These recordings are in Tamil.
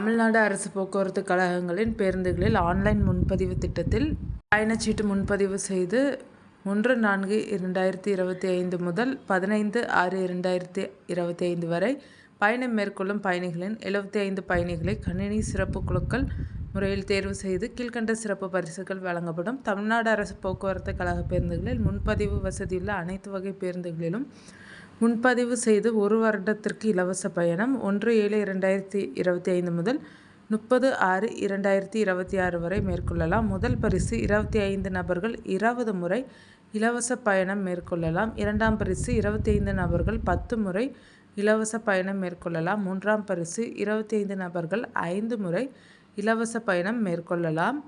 தமிழ்நாடு அரசு போக்குவரத்து கழகங்களின் பேருந்துகளில் ஆன்லைன் முன்பதிவு திட்டத்தில் பயணச்சீட்டு முன்பதிவு செய்து 1/4/2025 முதல் 15/6/2025 வரை பயணம் மேற்கொள்ளும் பயணிகளின் 75 பயணிகளை கணினி சிறப்பு குலுக்கல் முறையில் தேர்வு செய்து கீழ்கண்ட சிறப்பு பரிசுகள் வழங்கப்படும். தமிழ்நாடு அரசு போக்குவரத்து கழக பேருந்துகளில் முன்பதிவு வசதியுள்ள அனைத்து வகை பேருந்துகளிலும் முன்பதிவு செய்து 1 வருடத்திற்கு இலவச பயணம் 1/7/2025 முதல் 30/6/2026 வரை மேற்கொள்ளலாம். முதல் பரிசு 25 நபர்கள் 20 முறை இலவச பயணம் மேற்கொள்ளலாம். இரண்டாம் பரிசு 25 நபர்கள் 10 முறை இலவச பயணம் மேற்கொள்ளலாம். மூன்றாம் பரிசு 25 நபர்கள் 5 முறை இலவச பயணம் மேற்கொள்ளலாம்.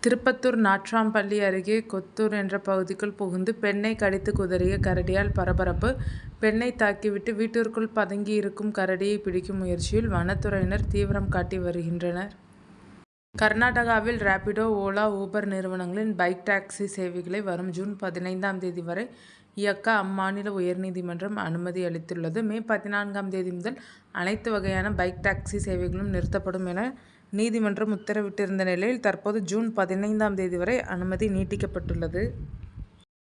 திருப்பத்தூர் நாட்றாம்பள்ளி அருகே கொத்தூர் என்ற பகுதிக்குள் புகுந்து பெண்ணை கடித்து குதறிய கரடியால் பரபரப்பு. பெண்ணை தாக்கிவிட்டு வீட்டிற்குள் பதுங்கியிருக்கும் கரடியை பிடிக்கும் முயற்சியில் வனத்துறையினர் தீவிரம் காட்டி வருகின்றனர். கர்நாடகாவில் ராபிடோ, ஓலா, ஊபர் நிறுவனங்களின் பைக் டாக்ஸி சேவைகளை வரும் ஜூன் 15ஆம் தேதி வரை இயக்க அம்மாநில உயர்நீதிமன்றம் அனுமதி அளித்துள்ளது. மே 14ஆம் தேதி முதல் அனைத்து வகையான பைக் டாக்ஸி சேவைகளும் நிறுத்தப்படும் என நீதிமன்றம் உத்தரவிட்டிருந்த நிலையில் தற்போது ஜூன் 15ஆம் தேதி வரை அனுமதி நீட்டிக்கப்பட்டுள்ளது.